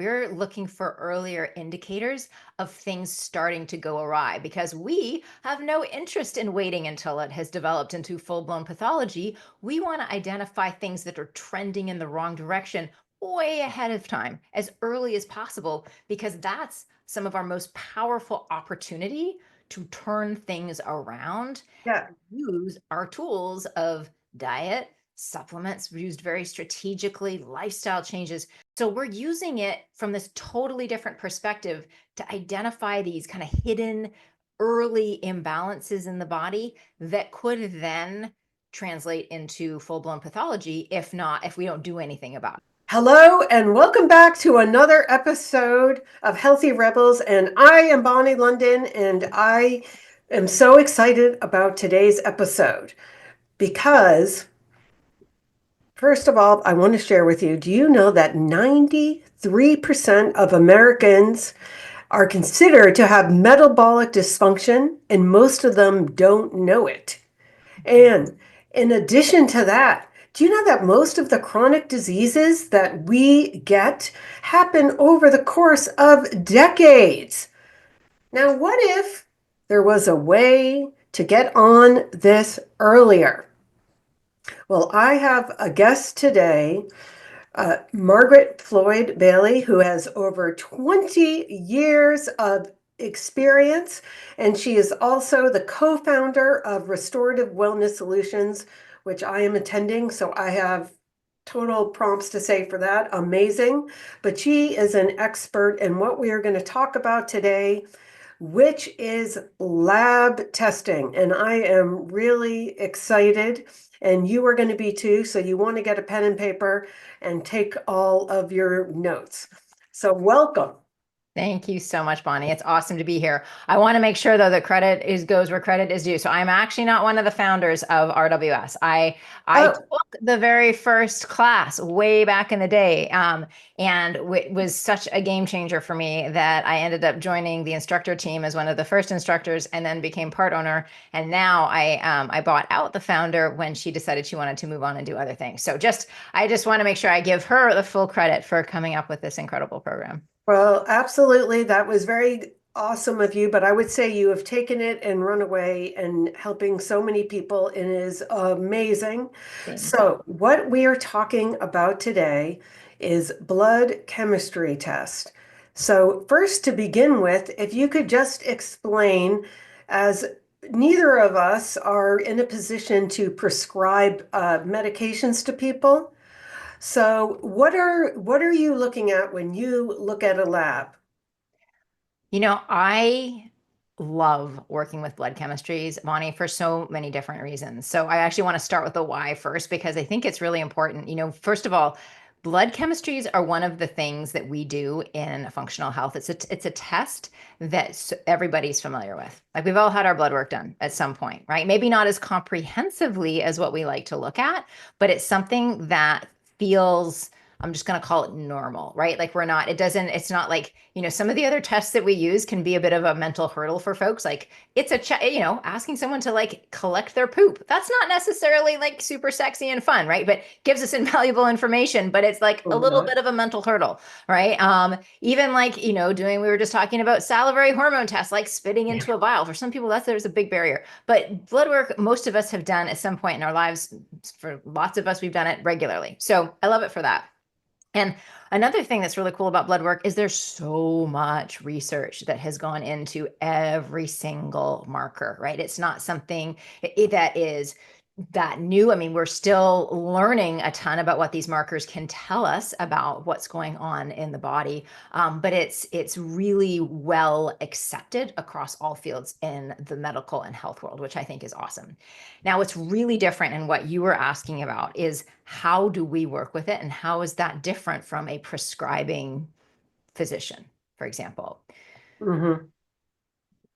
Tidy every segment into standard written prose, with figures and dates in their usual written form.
We're looking for earlier indicators of things starting to go awry because we have no interest in waiting until it has developed into full-blown pathology. We want to identify things that are trending in the wrong direction way ahead of time, as early as possible, because that's some of our most powerful opportunity to turn things around. Yeah. Use our tools of diet, supplements used very strategically, lifestyle changes. So we're using it from this totally different perspective to identify these kind of hidden early imbalances in the body that could then translate into full-blown pathology if we don't do anything about it. Hello and welcome back to another episode of Healthy Rebels. And I am Bonni London, and I am so excited about today's episode because, first of all, I want to share with you, do you know that 93% of Americans are considered to have metabolic dysfunction, and most of them don't know it? And in addition to that, do you know that most of the chronic diseases that we get happen over the course of decades? Now, what if there was a way to get on this earlier? Well, I have a guest today, Margaret Floyd Barry, who has over 20 years of experience, and she is also the co-founder of Restorative Wellness Solutions, which I am attending, so I have total prompts to say for that. Amazing. But she is an expert in what we are going to talk about today, which is lab testing. And I am really excited, and you are going to be too. So you want to get a pen and paper and take all of your notes. So welcome. Thank you so much, Bonni. It's awesome to be here. I want to make sure, though, that goes where credit is due. So I'm actually not one of the founders of RWS. I Oh, took the very first class way back in the day, and it was such a game changer for me that I ended up joining the instructor team as one of the first instructors, and then became part owner. And now I bought out the founder when she decided she wanted to move on and do other things. So I just want to make sure I give her the full credit for coming up with this incredible program. well, absolutely. That was very awesome of you, but I would say you have taken it and run away and helping so many people, and it is amazing. Thank you. So, what we are talking about today is blood chemistry test. So, first to begin with, if you could just explain, as neither of us are in a position to prescribe medications to people. So what are you looking at when you look at a lab? I love working with blood chemistries, Bonnie, for so many different reasons. So I actually want to start with the why first, because I think it's really important. First of all, blood chemistries are one of the things that we do in functional health. It's a test that everybody's familiar with. Like, we've all had our blood work done at some point, right? Maybe not as comprehensively as what we like to look at, but it's something that feels, I'm just going to call it normal, right? Like, it's not like, some of the other tests that we use can be a bit of a mental hurdle for folks. Like, it's asking someone to like collect their poop. That's not necessarily like super sexy and fun, right? But gives us invaluable information, but it's like a little Uh-huh. bit of a mental hurdle, right? Even like, we were just talking about salivary hormone tests, like spitting Yeah. into a vial. For some people, there's a big barrier. But blood work, most of us have done at some point in our lives. For lots of us, we've done it regularly. So I love it for that. And another thing that's really cool about blood work is there's so much research that has gone into every single marker, right? It's not something that is that new. I mean, we're still learning a ton about what these markers can tell us about what's going on in the body, but it's really well accepted across all fields in the medical and health world, which I think is awesome. Now, what's really different in what you were asking about is, how do we work with it, and how is that different from a prescribing physician, for example? Hmm.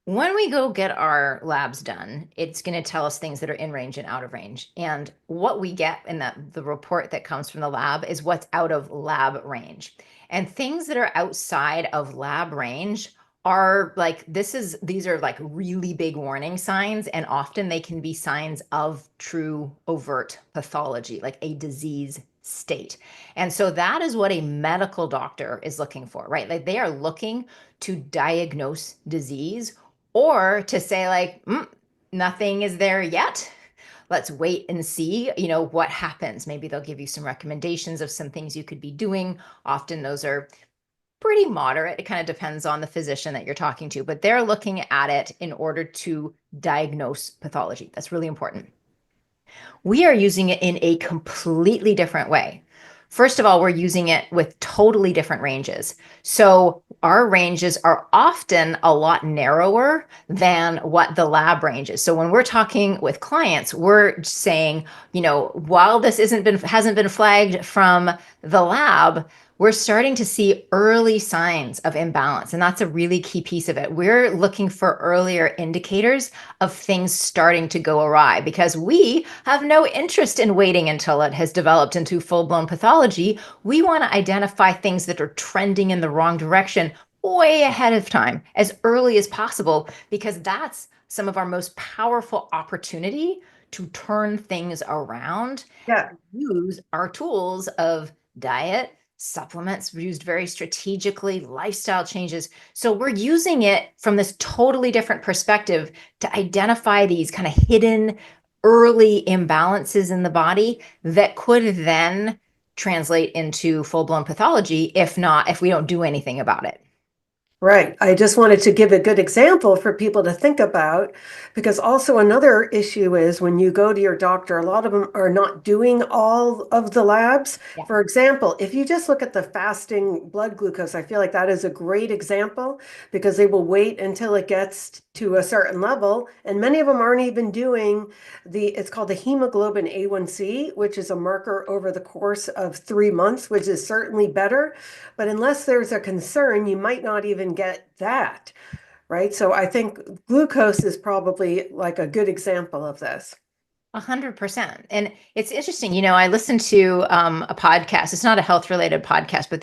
When we go get our labs done, it's going to tell us things that are in range and out of range. And what we get in the report that comes from the lab is what's out of lab range. And things that are outside of lab range are like, these are like really big warning signs. And often they can be signs of true overt pathology, like a disease state. And so that is what a medical doctor is looking for, right? Like they are looking to diagnose disease or to say like, nothing is there yet. Let's wait and see, what happens. Maybe they'll give you some recommendations of some things you could be doing. Often those are pretty moderate. It kind of depends on the physician that you're talking to, but they're looking at it in order to diagnose pathology. That's really important. We are using it in a completely different way. First of all, we're using it with totally different ranges. So our ranges are often a lot narrower than what the lab range is. So when we're talking with clients, we're saying, while this hasn't been flagged from the lab, we're starting to see early signs of imbalance. And that's a really key piece of it. We're looking for earlier indicators of things starting to go awry because we have no interest in waiting until it has developed into full-blown pathology. We want to identify things that are trending in the wrong direction way ahead of time, as early as possible, because that's some of our most powerful opportunity to turn things around. Yeah. Use our tools of diet, supplements used very strategically, lifestyle changes. So we're using it from this totally different perspective to identify these kind of hidden early imbalances in the body that could then translate into full-blown pathology if we don't do anything about it. Right. I just wanted to give a good example for people to think about, because also another issue is when you go to your doctor, a lot of them are not doing all of the labs. Yeah. For example, if you just look at the fasting blood glucose, I feel like that is a great example because they will wait until it gets to a certain level. And many of them aren't even doing it's called the hemoglobin A1C, which is a marker over the course of 3 months, which is certainly better. But unless there's a concern, you might not even get that, right? So I think glucose is probably like a good example of this. 100%. And it's interesting, I listened to a podcast. It's not a health related podcast, but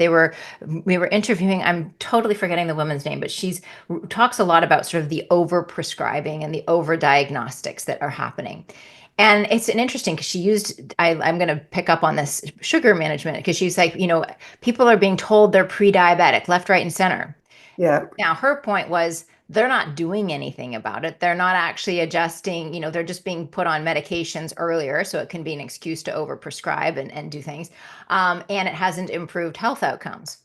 we were interviewing, I'm totally forgetting the woman's name, but talks a lot about sort of the over prescribing and the over diagnostics that are happening. And it's an interesting because I'm going to pick up on this sugar management because she's like, people are being told they're pre-diabetic left, right, and center. Yeah. Now, her point was they're not doing anything about it. They're not actually adjusting, they're just being put on medications earlier. So it can be an excuse to overprescribe and do things. And it hasn't improved health outcomes.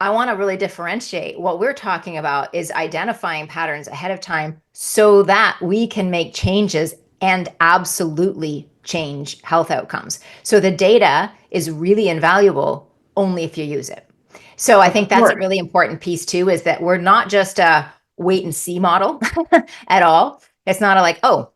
I want to really differentiate. What we're talking about is identifying patterns ahead of time so that we can make changes and absolutely change health outcomes. So the data is really invaluable only if you use it. So I think that's a really important piece too, is that we're not just a wait and see model at all. It's not a like, oh,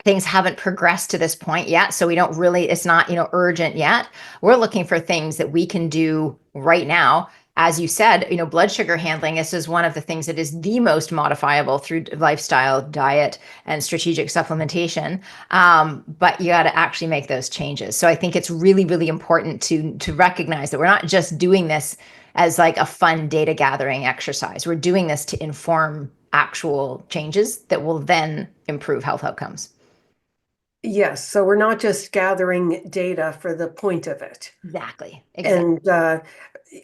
things haven't progressed to this point yet. So it's not, urgent yet. We're looking for things that we can do right now. As you said, blood sugar handling, this is one of the things that is the most modifiable through lifestyle, diet, and strategic supplementation. But you got to actually make those changes. So I think it's really, really important to recognize that we're not just doing this as like a fun data gathering exercise. We're doing this to inform actual changes that will then improve health outcomes. Yes. So we're not just gathering data for the point of it. Exactly. And yeah,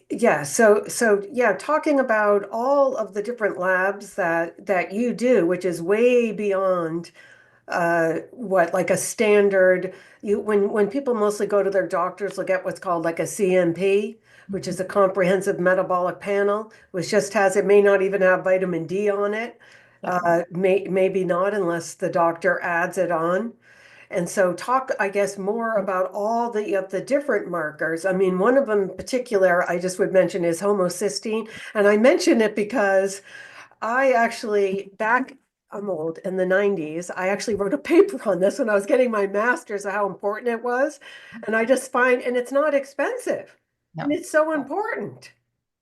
yeah, talking about all of the different labs that you do, which is way beyond what like a standard. When people mostly go to their doctors, they'll get what's called like a CMP, which is a comprehensive metabolic panel, which just it may not even have vitamin D on it. Maybe not unless the doctor adds it on. And so talk, I guess, more about all the different markers. I mean, one of them in particular I just would mention is homocysteine. And I mention it because I actually, I'm old, in the 90s, I actually wrote a paper on this when I was getting my master's of how important it was. And I just and it's not expensive. No. And it's so important.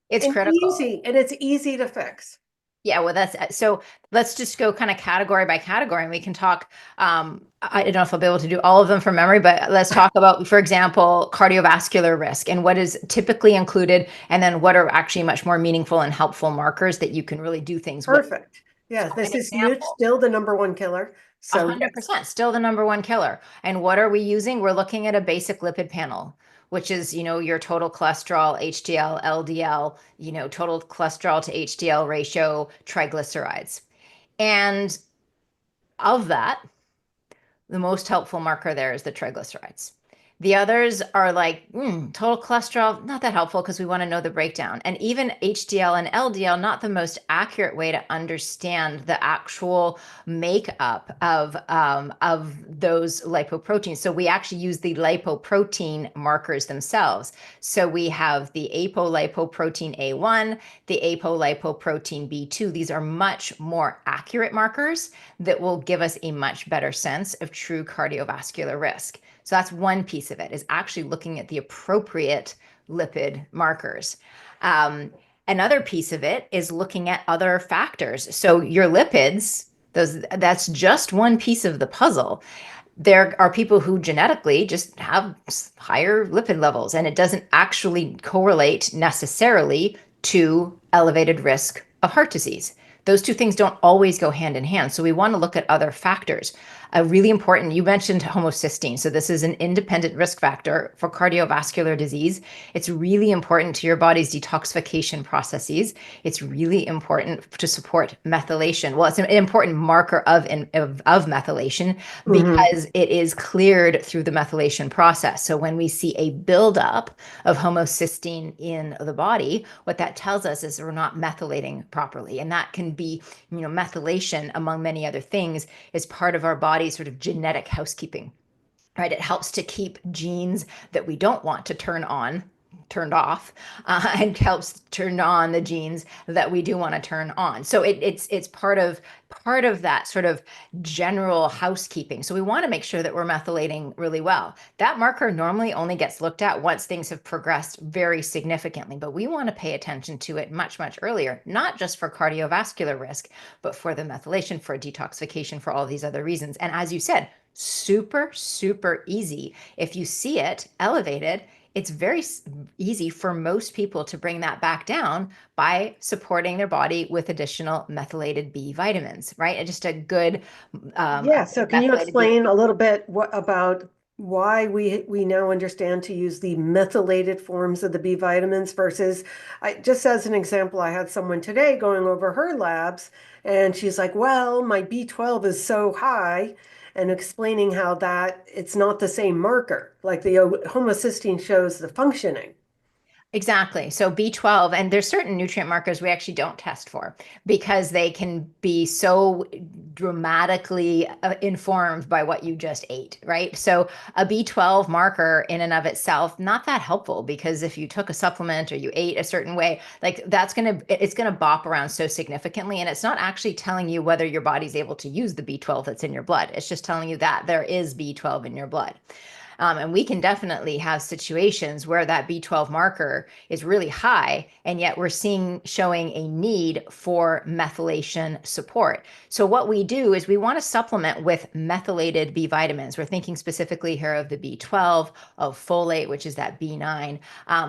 It's and critical. Easy, and it's easy to fix. Yeah, well, so let's just go kind of category by category and we can talk. I don't know if I'll be able to do all of them from memory, but let's talk about, for example, cardiovascular risk and what is typically included, and then what are actually much more meaningful and helpful markers that you can really do things with. Perfect. Yeah, So this an is huge, still the number one killer. So 100%, still the number one killer. And what are we using? We're looking at a basic lipid panel. which is, your total cholesterol, HDL, LDL, total cholesterol to HDL ratio, triglycerides. And of that, the most helpful marker there is the triglycerides. The others are like total cholesterol, not that helpful because we want to know the breakdown. And even HDL and LDL, not the most accurate way to understand the actual makeup of those lipoproteins. So we actually use the lipoprotein markers themselves. So we have the apolipoprotein A1, the apolipoprotein B2. These are much more accurate markers that will give us a much better sense of true cardiovascular risk. So that's one piece of it, is actually looking at the appropriate lipid markers. Another piece of it is looking at other factors. So your lipids, that's just one piece of the puzzle. There are people who genetically just have higher lipid levels, and it doesn't actually correlate necessarily to elevated risk of heart disease. Those two things don't always go hand in hand. So we want to look at other factors. Really important, you mentioned homocysteine. So this is an independent risk factor for cardiovascular disease. It's really important to your body's detoxification processes. It's really important to support methylation. Well, it's an important marker of methylation because it is cleared through the methylation process. So when we see a buildup of homocysteine in the body, what that tells us is we're not methylating properly. And that can be, methylation, among many other things, is part of our body's sort of genetic housekeeping, right? It helps to keep genes that we don't want to turn on turned off, and helps turn on the genes that we do want to turn on. So it's part of that sort of general housekeeping. So we want to make sure that we're methylating really well. That marker normally only gets looked at once things have progressed very significantly, but we want to pay attention to it much, much earlier, not just for cardiovascular risk, but for the methylation, for detoxification, for all these other reasons. And as you said, super, super easy. If you see it elevated, it's very easy for most people to bring that back down by supporting their body with additional methylated B vitamins, right? And just a good So can you explain a little bit about why we now understand to use the methylated forms of the B vitamins versus, just as an example, I had someone today going over her labs and she's like, well, my B12 is so high, and explaining how that it's not the same marker. Like the homocysteine shows the functioning. Exactly. So B12, and there's certain nutrient markers we actually don't test for because they can be so dramatically informed by what you just ate, right? So a B12 marker in and of itself, not that helpful, because if you took a supplement or you ate a certain way, like it's gonna bop around so significantly, and it's not actually telling you whether your body's able to use the B12 that's in your blood. It's just telling you that there is B12 in your blood. And we can definitely have situations where that B12 marker is really high, and yet we're showing a need for methylation support. So what we do is we want to supplement with methylated B vitamins. We're thinking specifically here of the B12, of folate, which is that B9.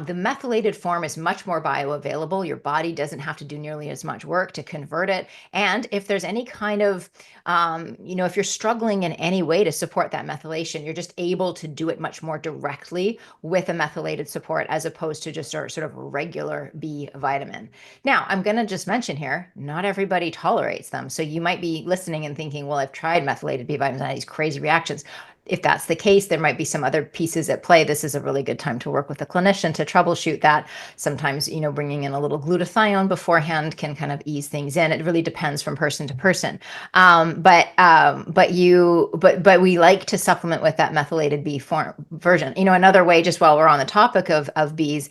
The methylated form is much more bioavailable. Your body doesn't have to do nearly as much work to convert it. And if there's any kind of, if you're struggling in any way to support that methylation, you're just able to do it much more directly with a methylated support as opposed to just sort of regular B vitamin. Now, I'm going to just mention here, not everybody tolerates them. So you might be listening and thinking, well, I've tried methylated B vitamins and I had these crazy reactions. If that's the case, there might be some other pieces at play. This is a really good time to work with a clinician to troubleshoot that. Sometimes, bringing in a little glutathione beforehand can kind of ease things in. It really depends from person to person. But we like to supplement with that methylated B version. Another way, just while we're on the topic of Bs,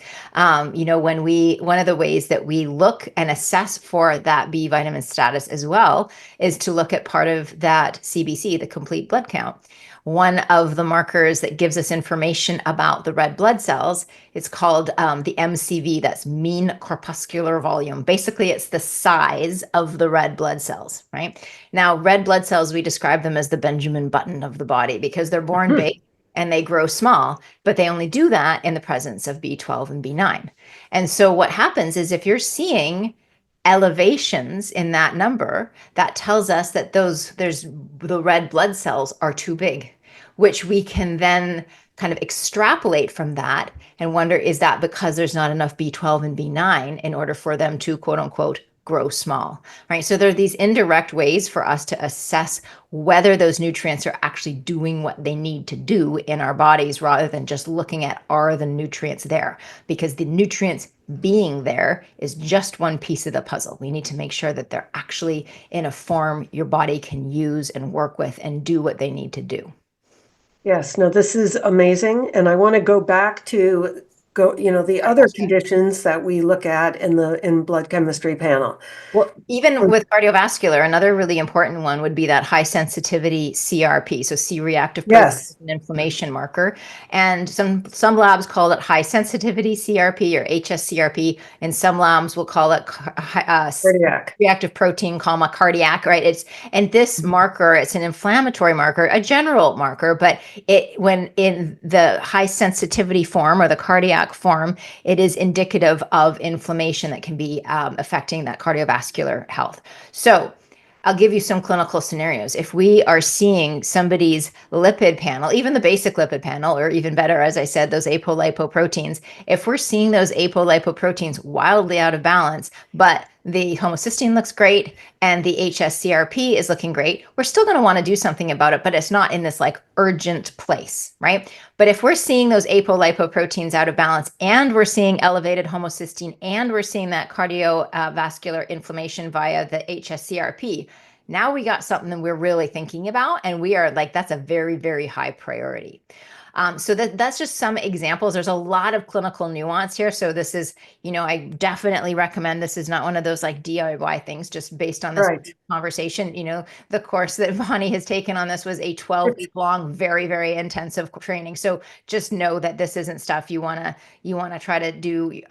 one of the ways that we look and assess for that B vitamin status as well is to look at part of that CBC, the complete blood count. One of the markers that gives us information about the red blood cells is called the MCV, that's mean corpuscular volume. Basically, it's the size of the red blood cells, right? Now, red blood cells, we describe them as the Benjamin Button of the body because they're born big and they grow small, but they only do that in the presence of B12 and B9. And so what happens is if you're seeing elevations in that number, that tells us that the red blood cells are too big, which we can then kind of extrapolate from that and wonder, is that because there's not enough B12 and B9 in order for them to quote unquote grow small, right? So there are these indirect ways for us to assess whether those nutrients are actually doing what they need to do in our bodies, rather than just looking at, are the nutrients there? Because the nutrients being there is just one piece of the puzzle. We need to make sure that they're actually in a form your body can use and work with and do what they need to do. Yes, no, this is amazing. And I want to go back to the other conditions that we look at in the blood chemistry panel. Well, even with cardiovascular, another really important one would be that high sensitivity CRP, so C-reactive protein, Yes, an inflammation marker. And some labs call it high sensitivity CRP or HS-CRP, and some labs will call it cardiac. reactive protein, comma cardiac, right? And this marker, it's an inflammatory marker, a general marker, but when in the high sensitivity form or the cardiac form, it is indicative of inflammation that can be affecting that cardiovascular health. So I'll give you some clinical scenarios. If we are seeing somebody's lipid panel, even the basic lipid panel, or even better, as I said, those apolipoproteins, if we're seeing those apolipoproteins wildly out of balance, but the homocysteine looks great and the HS-CRP is looking great, we're still going to want to do something about it, but it's not in this like urgent place, right? But if we're seeing those apolipoproteins out of balance and we're seeing elevated homocysteine and we're seeing that cardiovascular inflammation via the HS-CRP, now we got something that we're really thinking about, and we are like, that's a very, very high priority. So that's just some examples. There's a lot of clinical nuance here. So this is, I definitely recommend, this is not one of those like DIY things just based on this Right. conversation. The course that Bonni has taken on this was a 12-week long, very, very intensive training. So just know that this isn't stuff you want to try to do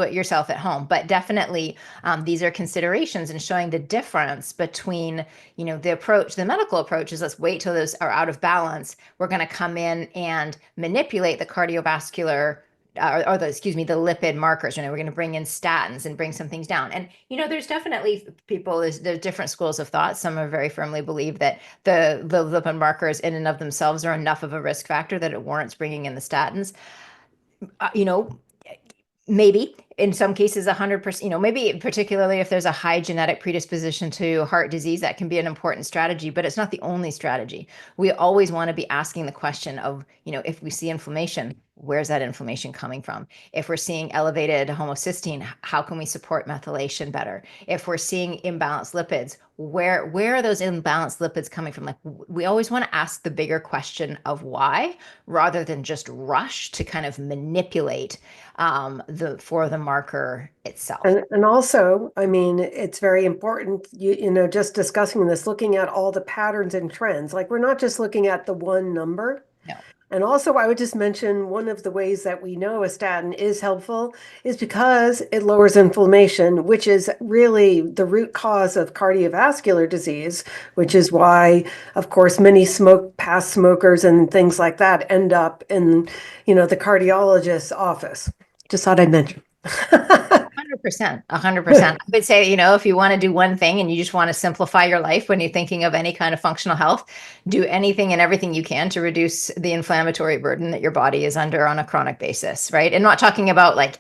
it yourself at home. But definitely these are considerations in showing the difference between, the medical approach is, let's wait till those are out of balance. We're going to come in and manipulate the cardiovascular the lipid markers. We're going to bring in statins and bring some things down. And, there's definitely there's different schools of thought. Some are very firmly believe that the lipid markers in and of themselves are enough of a risk factor that it warrants bringing in the statins. Maybe in some cases 100%, maybe particularly if there's a high genetic predisposition to heart disease, that can be an important strategy, but it's not the only strategy. We always want to be asking the question of, if we see inflammation, where's that inflammation coming from? If we're seeing elevated homocysteine, how can we support methylation better? If we're seeing imbalanced lipids, where are those imbalanced lipids coming from? Like, we always want to ask the bigger question of why, rather than just rush to kind of manipulate for the marker itself. And also, I mean, it's very important, just discussing this, looking at all the patterns and trends. Like, we're not just looking at the one number. No. And also, I would just mention one of the ways that we know a statin is helpful is because it lowers inflammation, which is really the root cause of cardiovascular disease, which is why, of course, many past smokers and things like that end up in, the cardiologist's office. Just thought I'd mention. 100%. I would say, if you want to do one thing and you just want to simplify your life when you're thinking of any kind of functional health, do anything and everything you can to reduce the inflammatory burden that your body is under on a chronic basis, right? And not talking about like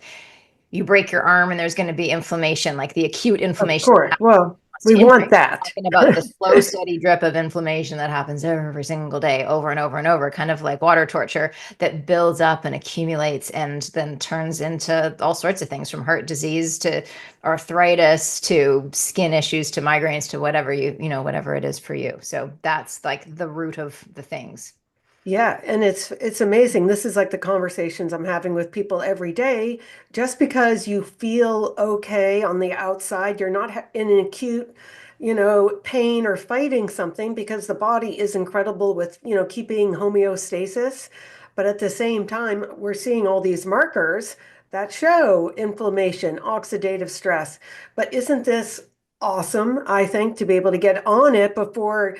you break your arm and there's going to be inflammation, like the acute inflammation. Of course. Well, we want that. Talking about the slow, steady drip of inflammation that happens every single day, over and over and over, kind of like water torture that builds up and accumulates and then turns into all sorts of things, from heart disease to arthritis to skin issues to migraines to whatever whatever it is for you. So that's like the root of the things. Yeah, and it's amazing. This is like the conversations I'm having with people every day. Just because you feel okay on the outside, you're not in an acute, pain or fighting something, because the body is incredible with, keeping homeostasis. But at the same time, we're seeing all these markers that show inflammation, oxidative stress. But isn't this awesome, I think, to be able to get on it before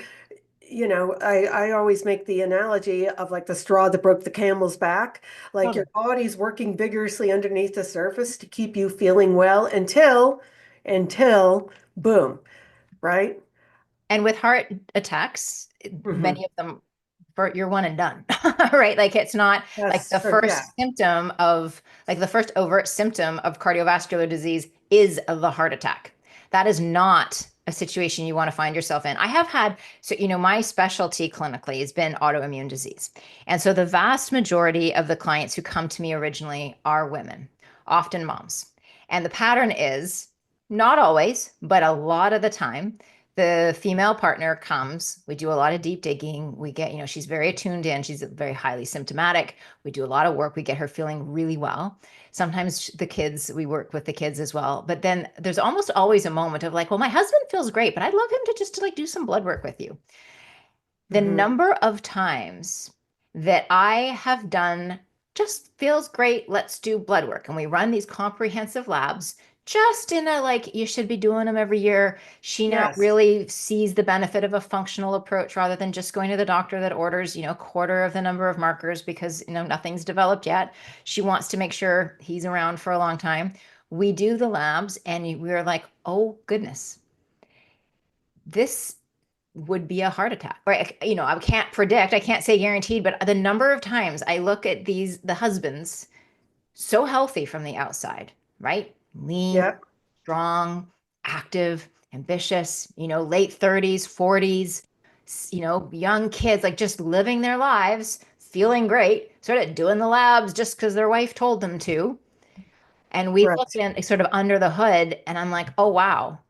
I always make the analogy of like the straw that broke the camel's back. Like, your body's working vigorously underneath the surface to keep you feeling well until boom, right? And with heart attacks, Mhm. many of them you're one and done, right? Like it's not like That's the true. Yeah. first symptom of like the first overt symptom of cardiovascular disease is the heart attack. That is not a situation you want to find yourself in. I have had, so, my specialty clinically has been autoimmune disease. And so the vast majority of the clients who come to me originally are women, often moms. And the pattern is not always, but a lot of the time, the female partner comes, we do a lot of deep digging. We get, she's very attuned in, she's very highly symptomatic. We do a lot of work. We get her feeling really well. Sometimes the kids, we work with the kids as well. But then there's almost always a moment of like, well, my husband feels great, but I'd love him to just to like do some blood work with you. The number of times that I have done just feels great, let's do blood work. And we run these comprehensive labs just in a like, you should be doing them every year. She now Yes. really sees the benefit of a functional approach rather than just going to the doctor that orders, a quarter of the number of markers because, nothing's developed yet. She wants to make sure he's around for a long time. We do the labs and we're like, oh goodness, this would be a heart attack. Right? I can't predict, I can't say guaranteed, but the number of times I look at the husbands so healthy from the outside, right? Lean, Yep. strong, active, ambitious, late 30s, 40s, young kids, like just living their lives, feeling great, sort of doing the labs just because their wife told them to. And we looked Correct. in sort of under the hood and I'm like, oh, wow,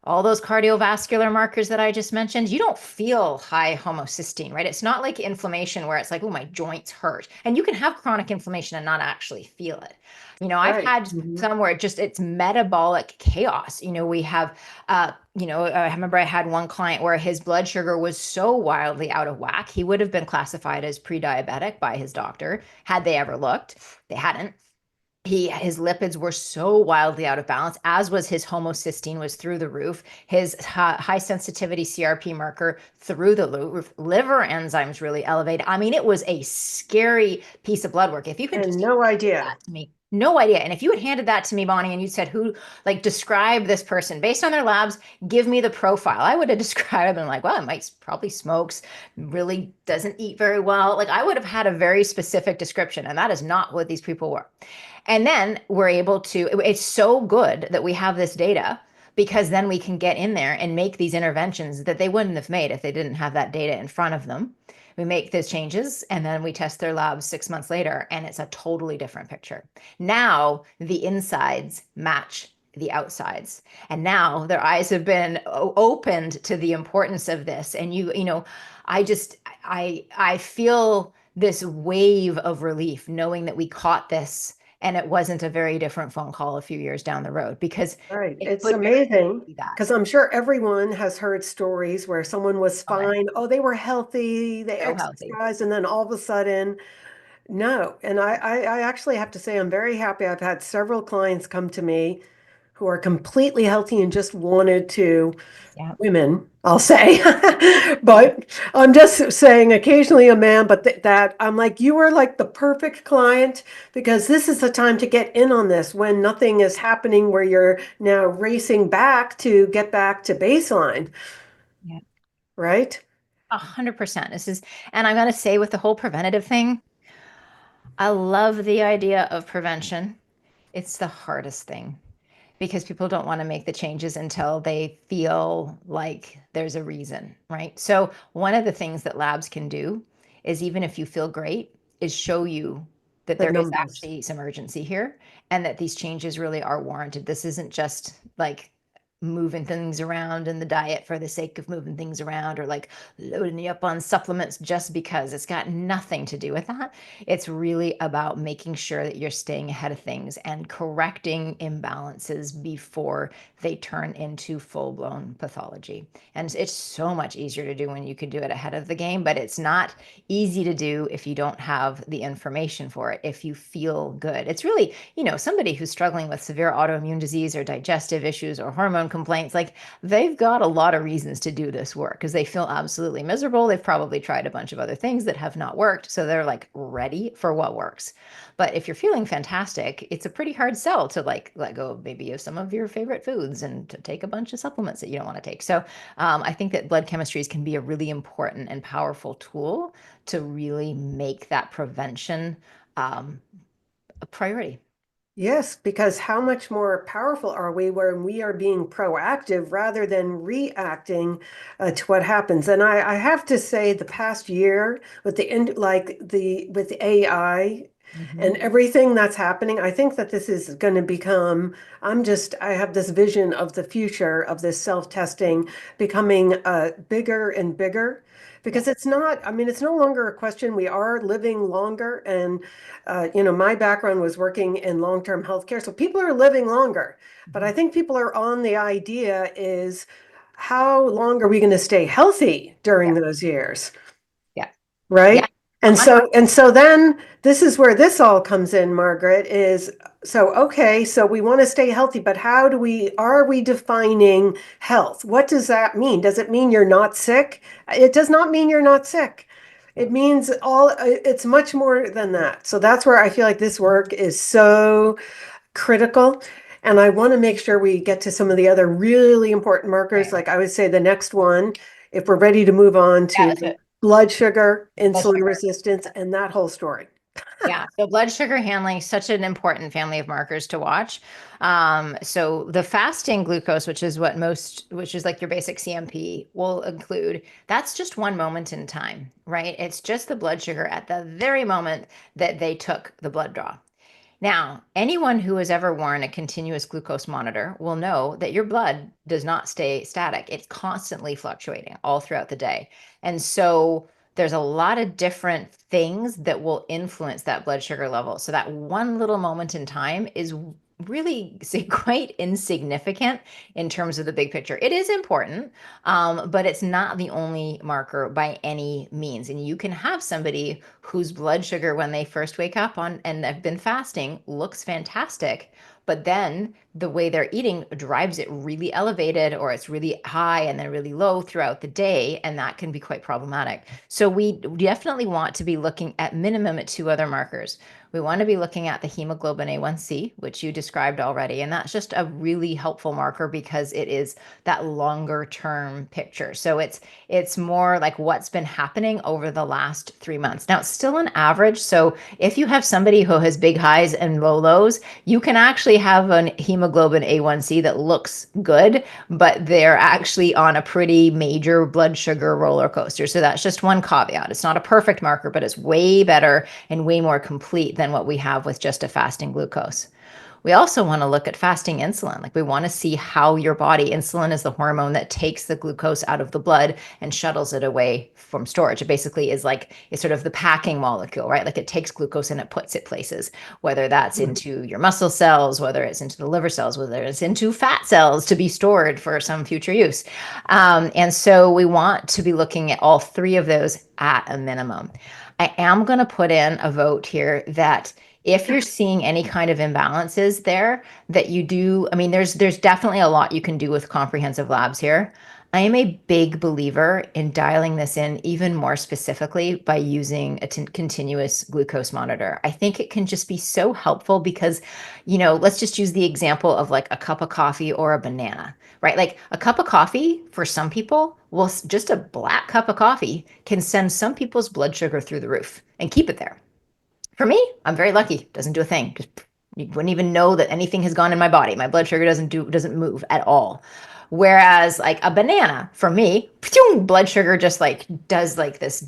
all those cardiovascular markers that I just mentioned, you don't feel high homocysteine, right? It's not like inflammation where it's like, oh, my joints hurt. And you can have chronic inflammation and not actually feel it. I've Right. had some where it's metabolic chaos. We have, I remember I had one client where his blood sugar was so wildly out of whack. He would have been classified as pre-diabetic by his doctor had they ever looked. They hadn't. His lipids were so wildly out of balance, as was his homocysteine was through the roof. His high sensitivity CRP marker through the roof. Liver enzymes really elevated. I mean, it was a scary piece of blood work. If you could And just no hand idea. that to me, no idea. And if you had handed that to me, Bonni, and you said, who, like, describe this person based on their labs, give me the profile, I would have described them like, well, it might probably smokes, really doesn't eat very well. Like, I would have had a very specific description, and that is not what these people were. And then we're able to, it's so good that we have this data because then we can get in there and make these interventions that they wouldn't have made if they didn't have that data in front of them. We make those changes and then we test their labs 6 months later and it's a totally different picture. Now the insides match the outsides. And now their eyes have been opened to the importance of this. And I feel this wave of relief knowing that we caught this and it wasn't a very different phone call a few years down the road because Right. it It's could very amazing be that. because I'm sure everyone has heard stories where someone was Okay. fine. Oh, they were healthy, they So healthy. exercised, and then all of a sudden, no. And I actually have to say, I'm very happy. I've had several clients come to me who are completely healthy and just wanted to Yeah. women, I'll say. But I'm just saying occasionally a man, but that I'm like, you are like the perfect client because this is the time to get in on this when nothing is happening where you're now racing back to get back to baseline, Yeah. right? 100%. And I'm going to say with the whole preventative thing, I love the idea of prevention. It's the hardest thing because people don't want to make the changes until they feel like there's a reason, right? So one of the things that labs can do is even if you feel great, is show you that The there is numbers. actually some urgency here and that these changes really are warranted. This isn't just like moving things around in the diet for the sake of moving things around or like loading you up on supplements just because. It's got nothing to do with that. It's really about making sure that you're staying ahead of things and correcting imbalances before they turn into full-blown pathology. And it's so much easier to do when you can do it ahead of the game, but it's not easy to do if you don't have the information for it, if you feel good. It's really, somebody who's struggling with severe autoimmune disease or digestive issues or hormone own complaints, like they've got a lot of reasons to do this work because they feel absolutely miserable. They've probably tried a bunch of other things that have not worked. So they're like ready for what works. But if you're feeling fantastic, it's a pretty hard sell to like let go maybe of some of your favorite foods and to take a bunch of supplements that you don't want to take. So I think that blood chemistries can be a really important and powerful tool to really make that prevention a priority. Yes, because how much more powerful are we when we are being proactive rather than reacting to what happens? And I have to say, the past year with with AI and Mhm. everything that's happening, I think that this is going to become, I have this vision of the future of this self-testing becoming bigger and bigger. Yeah. Because it's not, I mean, it's no longer a question. We are living longer. And, my background was working in long-term healthcare. So people are living longer. But I Mhm. think people are on the idea is how long are we going to stay healthy during Yeah. those years? Yeah. Yeah. Right? And 100. so then this is where this all comes in, Margaret, is so okay, so we want to stay healthy, but how do we are we defining health? What does that mean? Does it mean you're not sick? It does not mean you're not sick. It means it's much more than that. So that's where I feel like this work is so critical. And I want to make sure we get to some of the other really important markers. Right. Like I would say the next one, if we're ready to move on Yeah, to that's it. blood sugar, Blood insulin sugar. resistance, and that whole story. Yeah, so blood sugar handling, such an important family of markers to watch. So the fasting glucose, which is like your basic CMP, will include, that's just one moment in time, right? It's just the blood sugar at the very moment that they took the blood draw. Now, anyone who has ever worn a continuous glucose monitor will know that your blood does not stay static. It's constantly fluctuating all throughout the day. And so there's a lot of different things that will influence that blood sugar level. So that one little moment in time is really say, quite insignificant in terms of the big picture. It is important, but it's not the only marker by any means. And you can have somebody whose blood sugar when they first wake up on and have been fasting looks fantastic, but then the way they're eating drives it really elevated or it's really high and then really low throughout the day, and that can be quite problematic. So we definitely want to be looking at minimum at two other markers. We want to be looking at the hemoglobin A1C, which you described already, and that's just a really helpful marker because it is that longer term picture. So it's more like what's been happening over the last 3 months. Now it's still an average. So if you have somebody who has big highs and low lows, you can actually have a hemoglobin A1C that looks good, but they're actually on a pretty major blood sugar roller coaster. So that's just one caveat. It's not a perfect marker, but it's way better and way more complete than what we have with just a fasting glucose. We also want to look at fasting insulin. Like we want to see how your body, insulin is the hormone that takes the glucose out of the blood and shuttles it away from storage. It basically is like, it's sort of the packing molecule, right? Like it takes glucose and it puts it places, whether that's into your muscle cells, whether it's into the liver cells, whether it's into fat cells to be stored for some future use. And so we want to be looking at all three of those at a minimum. I am going to put in a vote here that if you're seeing any kind of imbalances there that you do, I mean, there's definitely a lot you can do with comprehensive labs here. I am a big believer in dialing this in even more specifically by using a continuous glucose monitor. I think it can just be so helpful because, let's just use the example of like a cup of coffee or a banana, right? Like a cup of coffee for some people, well, just a black cup of coffee can send some people's blood sugar through the roof and keep it there. For me, I'm very lucky. Doesn't do a thing. Just you wouldn't even know that anything has gone in my body. My blood sugar doesn't move at all. Whereas like a banana, for me, blood sugar just like does like this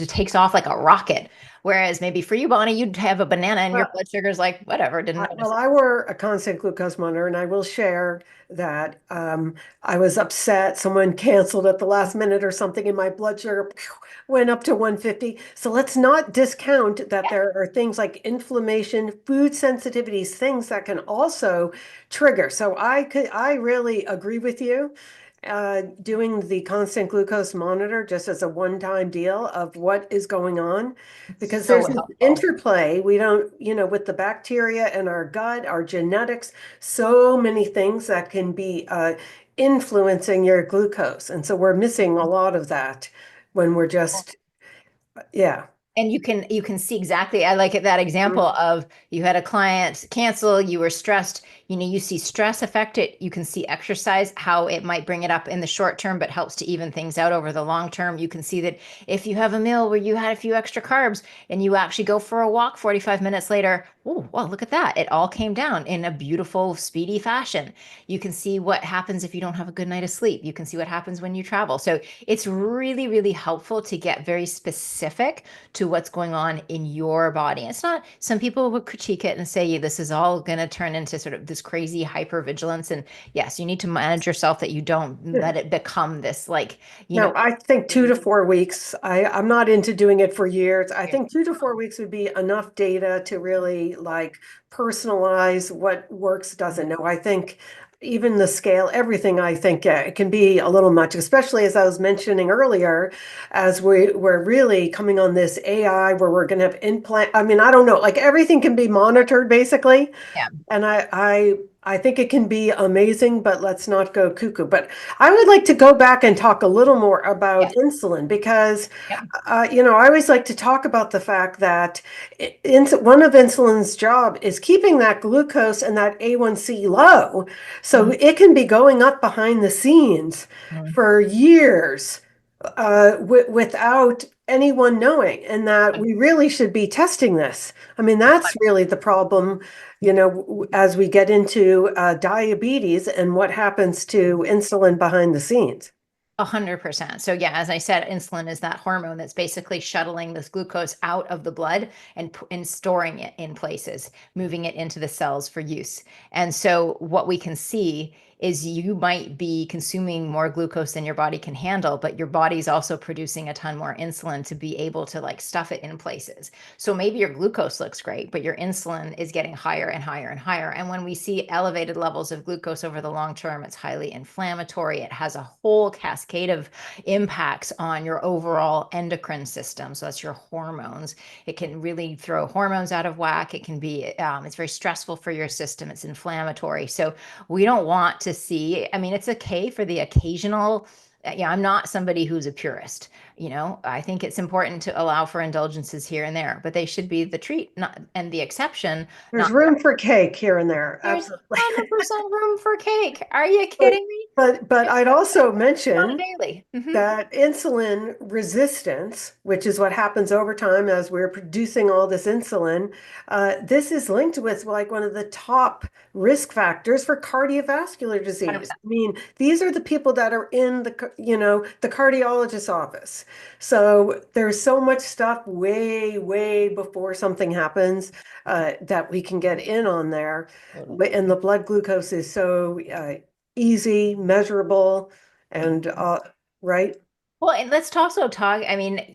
takes off like a rocket. Whereas maybe for you, Bonnie, you'd have a banana and your Well, blood sugar's like whatever, didn't notice. I wore a constant glucose monitor, and I will share that I was upset. Someone canceled at the last minute or something, and my blood sugar went up to 150. So let's not discount that Yeah, there are things like inflammation, food sensitivities, things that can also trigger. So I really agree with you. doing the constant glucose monitor just as a one-time deal of what is going on, because So there's an helpful. interplay. We don't, with the bacteria in our gut, our genetics, so many things that can be influencing your glucose. And so we're missing a lot of that when we're just, yeah. And you can see exactly, I like it, that example Mhm. of you had a client cancel, you were stressed, you see stress affect it. You can see exercise, how it might bring it up in the short term, but helps to even things out over the long term. You can see that if you have a meal where you had a few extra carbs and you actually go for a walk 45 minutes later, oh, well, look at that. It all came down in a beautiful, speedy fashion. You can see what happens if you don't have a good night of sleep. You can see what happens when you travel. So it's really, really helpful to get very specific to what's going on in your body. It's not, some people would critique it and say this is all going to turn into sort of this crazy hypervigilance. And yes, you need to manage yourself that you don't Yeah. let it become this, like, No, I think 2 to 4 weeks. I'm not into doing it for years. I think 2 to 4 weeks would be enough data to really like personalize what works, doesn't. No, I think even the scale, everything, I think it can be a little much, especially as I was mentioning earlier, as we're really coming on this AI where we're going to have implant. I mean, I don't know, like everything can be monitored basically. yeah, And I think it can be amazing, but let's not go cuckoo. But I would like to go back and talk a little more about yeah, insulin because, yeah. I always like to talk about the fact that one of insulin's job is keeping that glucose and that A1C low. So Mhm. it can be going up behind the scenes Mhm. for years without anyone knowing, and that we really should be testing this. I mean, that's really the problem, as we get into diabetes and what happens to insulin behind the scenes. 100%. So yeah, as I said, insulin is that hormone that's basically shuttling this glucose out of the blood and storing it in places, moving it into the cells for use. And so what we can see is you might be consuming more glucose than your body can handle, but your body's also producing a ton more insulin to be able to like stuff it in places. So maybe your glucose looks great, but your insulin is getting higher and higher and higher. And when we see elevated levels of glucose over the long term, it's highly inflammatory. It has a whole cascade of impacts on your overall endocrine system. So that's your hormones. It can really throw hormones out of whack. It can be, it's very stressful for your system. It's inflammatory. So we don't want to see, I mean, it's okay for the occasional. Yeah, I'm not somebody who's a purist. I think it's important to allow for indulgences here and there, but they should be the treat, not and the exception, There's not. room for cake here and there, There's absolutely. 100% room for cake. Are you But kidding me? but I'd also Not mention daily. that insulin resistance, which is what happens over time as we're producing all this insulin, this is linked with like one of the top risk factors for cardiovascular disease. 100%. I mean, these are the people that are in the cardiologist's office. So there's so much stuff way, way before something happens that we can get in on there. Totally. And the blood glucose is so easy, measurable, and right? Well, and let's also talk, I mean,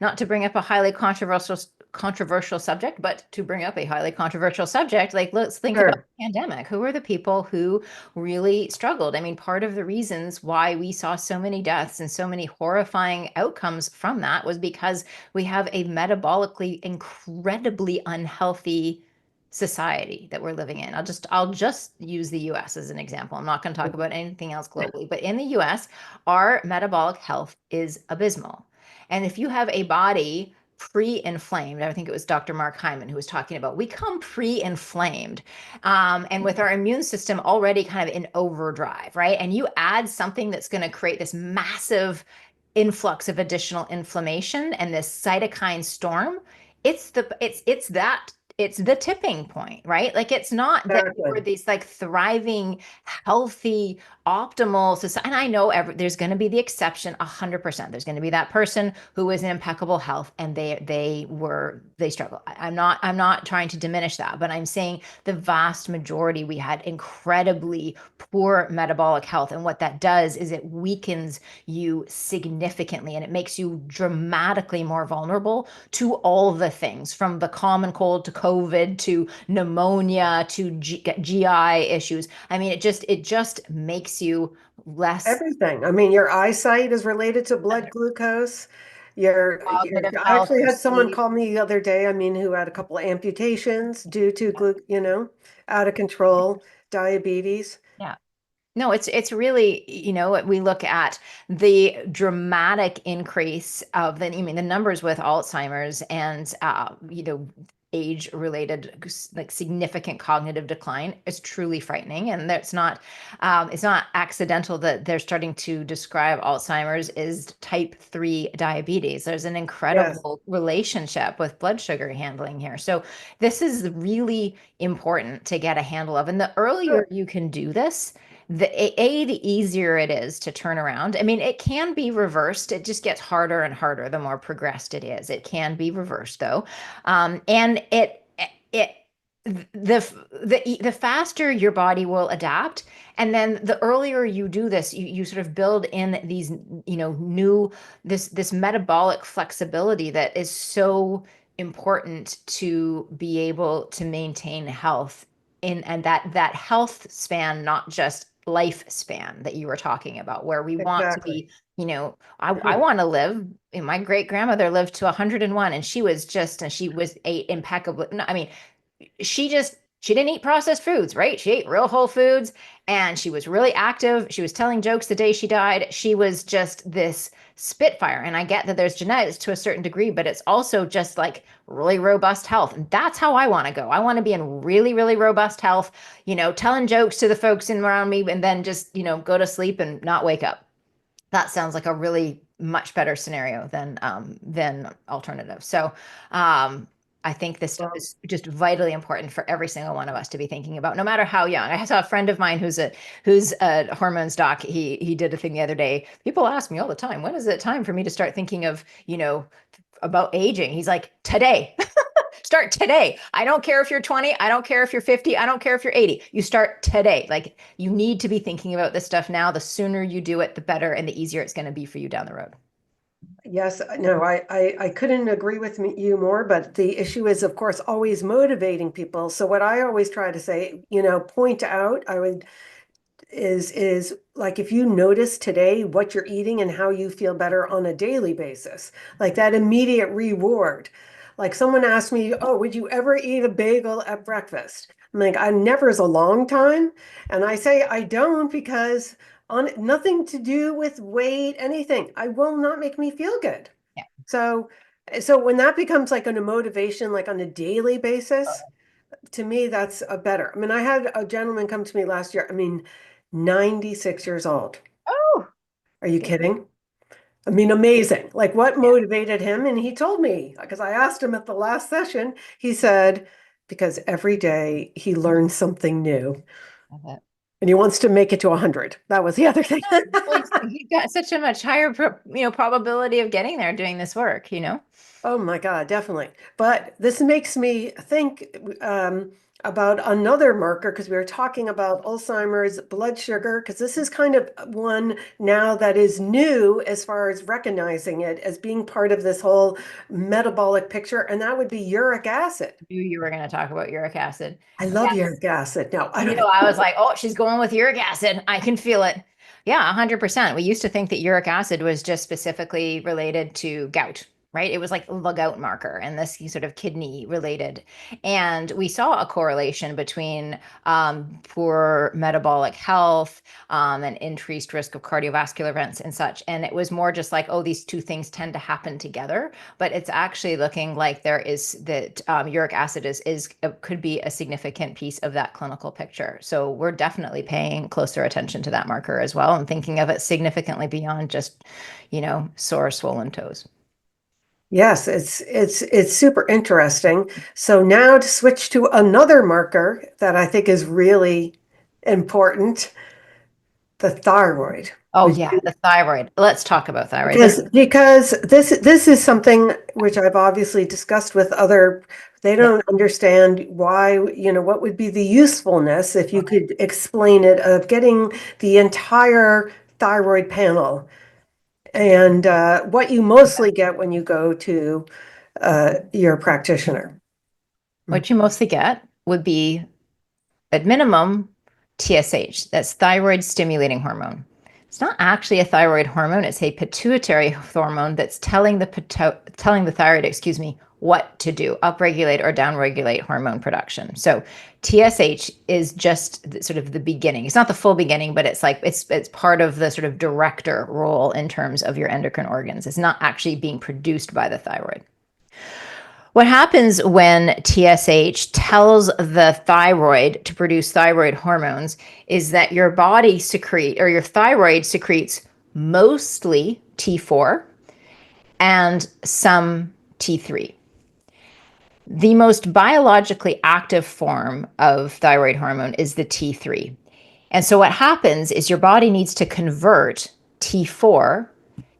not to bring up a highly controversial subject, but to bring up a highly controversial subject, like let's think about Sure. the pandemic. Who are the people who really struggled? I mean, part of the reasons why we saw so many deaths and so many horrifying outcomes from that was because we have a metabolically incredibly unhealthy society that we're living in. I'll just use the US as an example. I'm not going to talk about anything else globally, but in the US, our metabolic health is abysmal. And if you have a body pre-inflamed, I think it was Dr. Mark Hyman who was talking about, we come pre-inflamed, and with our immune system already kind of in overdrive, right? And you add something that's going to create this massive influx of additional inflammation and this cytokine storm. It's the tipping point, right? Like it's not that Exactly. we're these like thriving, healthy, optimal society. And I know there's going to be the exception, 100%. There's going to be that person who is in impeccable health and they struggle. I'm not trying to diminish that, but I'm saying the vast majority, we had incredibly poor metabolic health. And what that does is it weakens you significantly and it makes you dramatically more vulnerable to all the things, from the common cold to COVID to pneumonia to GI issues. I mean, it just makes makes you less Everything. I mean, your eyesight is related to blood glucose. cognitive I health, actually your had someone sleep. call me the other day, I mean, who had a couple of amputations due to out of control diabetes. Yeah. No, it's really, we look at the dramatic increase of the numbers with Alzheimer's and age-related like significant cognitive decline is truly frightening, and that's not it's not accidental that they're starting to describe Alzheimer's as type 3 diabetes. There's an Yes. incredible relationship with blood sugar handling here. So this is really important to get a handle of, and the earlier Sure. you can do this, the easier it is to turn around. I mean, it can be reversed. It just gets harder and harder the more progressed it is. It can be reversed though, and it the faster your body will adapt, and then the earlier you do this, you sort of build in these new this metabolic flexibility that is so important to be able to maintain health in, and that health span, not just lifespan that you were talking about, where we want to Exactly. be, I want to live. My great grandmother lived to 101, and she was ate impeccably. No, I mean, she didn't eat processed foods, right? She ate real whole foods, and she was really active. She was telling jokes the day she died. She was just this spitfire. And I get that there's genetics to a certain degree, but it's also just like really robust health. And that's how I want to go. I want to be in really, really robust health, telling jokes to the folks in around me, and then just, go to sleep and not wake up. That sounds like a really much better scenario than alternative. So I think this stuff Well, is just vitally important for every single one of us to be thinking about, no matter how young. I saw a friend of mine who's a hormones doc. He did a thing the other day. People ask me all the time, when is it time for me to start thinking of, about aging? He's like, today. Start today. I don't care if you're 20. I don't care if you're 50. I don't care if you're 80. You start today. Like, you need to be thinking about this stuff now. The sooner you do it, the better and the easier it's going to be for you down the road. yes, no, I couldn't agree with you more, but the issue is, of course, always motivating people. So what I always try to say, point out, is like if you notice today what you're eating and how you feel better on a daily basis, like that immediate reward. Like someone asked me, "Oh, would you ever eat a bagel at breakfast?" I'm like, "I never is a long time," and I say I don't because on nothing to do with weight, anything. I will not make me feel good. Yeah. So, so when that becomes like a motivation, like on a daily basis, to me, that's a better. I mean, I had a gentleman come to me last year. I mean, 96 years old. Oh, Are you kidding? I mean, amazing. Like what yeah. motivated him? And he told me, because I asked him at the last session, he said, because every day he learns something new Love it. and he wants to make it to 100. That was the other thing. Well, you've got such a much higher, probability of getting there doing this work. Oh my God, definitely. But this makes me think about another marker because we were talking about Alzheimer's, blood sugar, because this is kind of one now that is new as far as recognizing it as being part of this whole metabolic picture, and that would be uric acid. Knew you were going to talk about uric acid. I love uric acid. Now, I don't. I was like, oh, she's going with uric acid. I can feel it. Yeah, 100%. We used to think that uric acid was just specifically related to gout, right? It was like the gout marker and this sort of kidney related. And we saw a correlation between poor metabolic health and increased risk of cardiovascular events and such. And it was more just like, oh, these two things tend to happen together. But it's actually looking like there is that uric acid is could be a significant piece of that clinical picture. So we're definitely paying closer attention to that marker as well and thinking of it significantly beyond just, sore, swollen toes. Yes, it's super interesting. So now to switch to another marker that I think is really important, the thyroid. Oh yeah, the thyroid. Let's talk about thyroid. This Because this is something which I've obviously discussed with other, they Yeah. don't understand why, what would be the usefulness if you could explain it of getting the entire thyroid panel and what you mostly get when you go to your practitioner. What you mostly get would be, at minimum, TSH, that's thyroid stimulating hormone. It's not actually a thyroid hormone. It's a pituitary hormone that's telling the thyroid, what to do, upregulate or downregulate hormone production. So TSH is just sort of the beginning. It's not the full beginning, but it's like it's part of the sort of director role in terms of your endocrine organs. It's not actually being produced by the thyroid. What happens when TSH tells the thyroid to produce thyroid hormones is that your body your thyroid secretes mostly T4 and some T3. The most biologically active form of thyroid hormone is the T3. And so what happens is your body needs to convert T4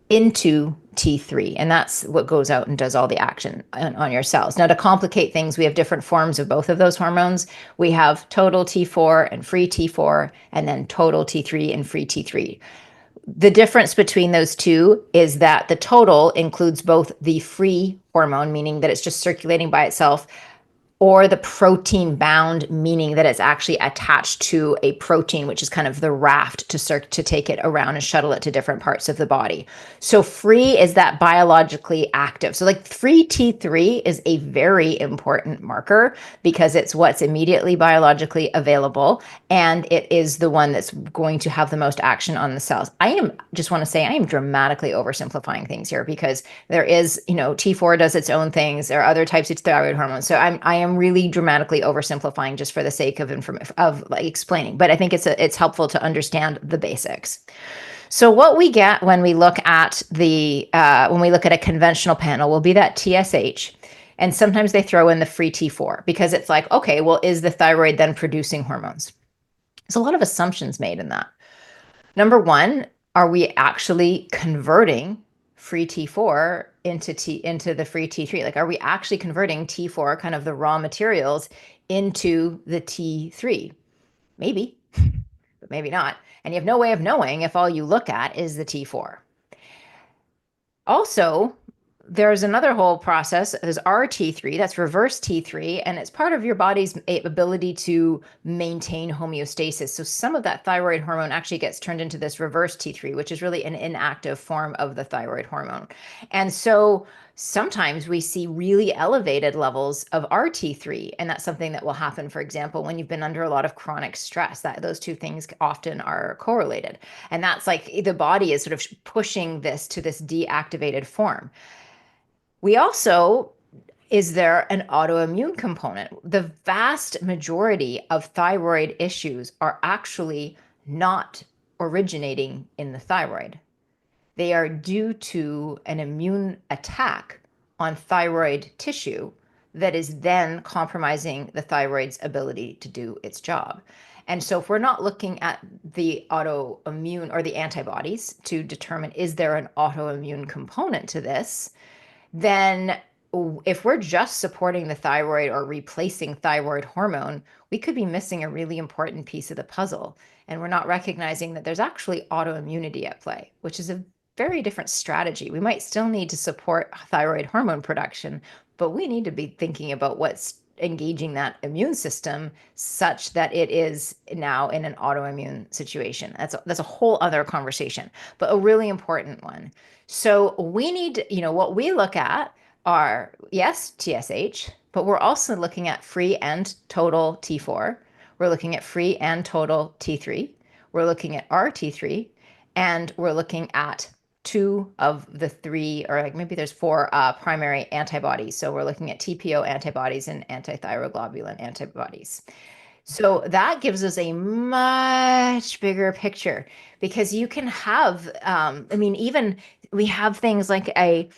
into T3, and that's what goes out and does all the action on your cells. Now, to complicate things, we have different forms of both of those hormones. We have total T4 and free T4, and then total T3 and free T3. The difference between those two is that the total includes both the free hormone, meaning that it's just circulating by itself, or the protein bound, meaning that it's actually attached to a protein, which is kind of the raft to take it around and shuttle it to different parts of the body. So free is that biologically active. So like free T3 is a very important marker because it's what's immediately biologically available, and it is the one that's going to have the most action on the cells. I am dramatically oversimplifying things here because there is, T4 does its own things. There are other types of thyroid hormones. So I am really dramatically oversimplifying just for the sake of explaining, but I think it's helpful to understand the basics. So what we get when we look at a conventional panel will be that TSH, and sometimes they throw in the free T4 because it's like, okay, well, is the thyroid then producing hormones? There's a lot of assumptions made in that. Number one, are we actually converting free T4 into the free T3? Like, are we actually converting T4, kind of the raw materials, into the T3? Maybe, but maybe not. And you have no way of knowing if all you look at is the T4. Also, there's another whole process. There's RT3, that's reverse T3, and it's part of your body's ability to maintain homeostasis. So some of that thyroid hormone actually gets turned into this reverse T3, which is really an inactive form of the thyroid hormone. And so sometimes we see really elevated levels of RT3, and that's something that will happen, for example, when you've been under a lot of chronic stress. That those two things often are correlated. And that's like the body is sort of pushing this to this deactivated form. Is there an autoimmune component? The vast majority of thyroid issues are actually not originating in the thyroid. They are due to an immune attack on thyroid tissue that is then compromising the thyroid's ability to do its job. And so if we're not looking at the autoimmune or the antibodies to determine, is there an autoimmune component to this, then if we're just supporting the thyroid or replacing thyroid hormone, we could be missing a really important piece of the puzzle. And we're not recognizing that there's actually autoimmunity at play, which is a very different strategy. We might still need to support thyroid hormone production, but we need to be thinking about what's engaging that immune system such that it is now in an autoimmune situation. That's a whole other conversation, but a really important one. So we need, what we look at are, yes, TSH, but we're also looking at free and total T4. We're looking at free and total T3. We're looking at RT3, and we're looking at two of the three, or like maybe there's four primary antibodies. So we're looking at TPO antibodies and antithyroglobulin antibodies. So that gives us a much bigger picture because you can have, even we have things like a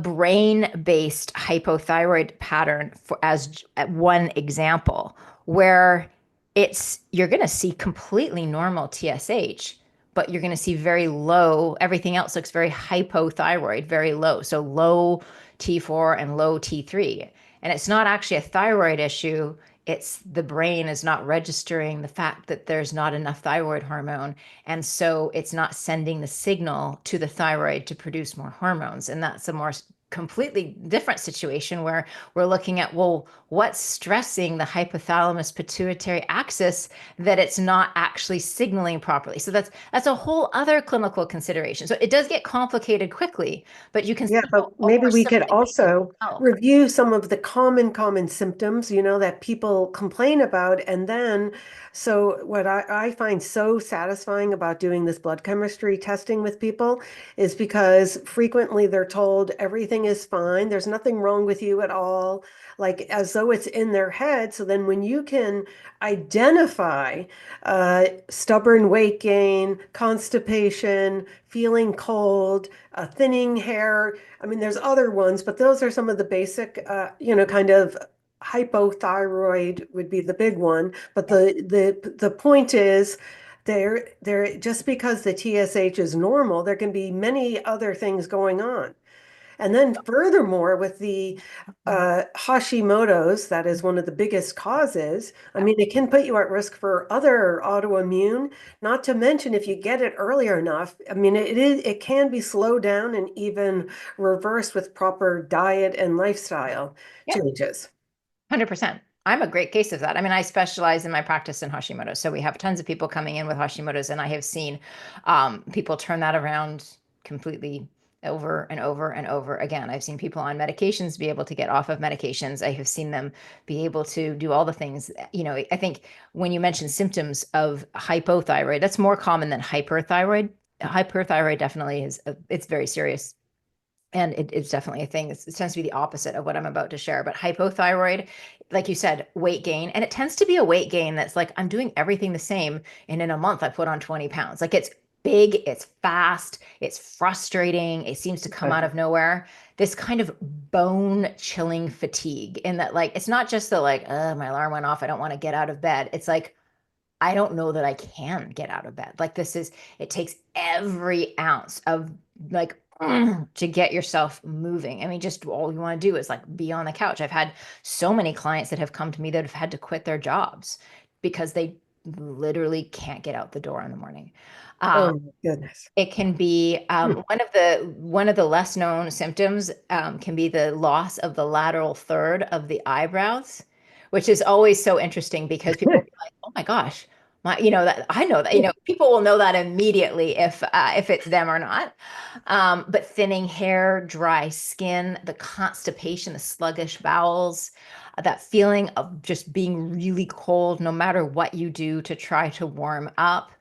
brain-based hypothyroid pattern as one example, where you're going to see completely normal TSH, but you're going to see very low, everything else looks very hypothyroid, very low. So low T4 and low T3. And it's not actually a thyroid issue. It's the brain is not registering the fact that there's not enough thyroid hormone. And so it's not sending the signal to the thyroid to produce more hormones. And that's a more completely different situation where we're looking at, well, what's stressing the hypothalamus pituitary axis that it's not actually signaling properly. So that's a whole other clinical consideration. So it does get complicated quickly, but you can Yeah, see how but maybe we could oversimplification also health. review some of the common symptoms, that people complain about. And then, so what I find so satisfying about doing this blood chemistry testing with people is because frequently they're told everything is fine, there's nothing wrong with you at all, like as though it's in their head. So then when you can identify stubborn weight gain, constipation, feeling cold, thinning hair. I mean, there's other ones, but those are some of the basic, kind of hypothyroid would be the big one. But the point is, there just because the TSH is normal, there can be many other things going on. And then furthermore, with the Hashimoto's, that is one of the biggest causes. I mean, it can put you at risk for other autoimmune, not to mention if you get it earlier enough. I mean, it can be slowed down and even reversed with proper diet and lifestyle Yeah. changes. 100%. I'm a great case of that. I mean, I specialize in my practice in Hashimoto's. So we have tons of people coming in with Hashimoto's, and I have seen people turn that around completely over and over and over again. I've seen people on medications be able to get off of medications. I have seen them be able to do all the things. I think when you mention symptoms of hypothyroid, that's more common than hyperthyroid. Hyperthyroid definitely it's very serious, and it's definitely a thing. It tends to be the opposite of what I'm about to share. But hypothyroid, like you said, weight gain, and it tends to be a weight gain that's like, I'm doing everything the same, and in a month I put on 20 pounds. Like, it's big, it's fast, it's frustrating, it seems to come out of nowhere. This kind of bone chilling fatigue, in that, like, it's not just the like, my alarm went off, I don't want to get out of bed. It's like, I don't know that I can get out of bed. Like, it takes every ounce of, like, to get yourself moving. I mean, just all you want to do is like be on the couch. I've had so many clients that have come to me that have had to quit their jobs because they literally can't get out the door in the morning. Um, Oh my goodness. it can be Hmm. one of the less known symptoms, can be the loss of the lateral third of the eyebrows, which is always so interesting because people will be like, "Oh my gosh, that I know that." People will know that immediately if it's them or not. But thinning hair, dry skin, the constipation, the sluggish bowels, that feeling of just being really cold, no matter what you do to try to warm up.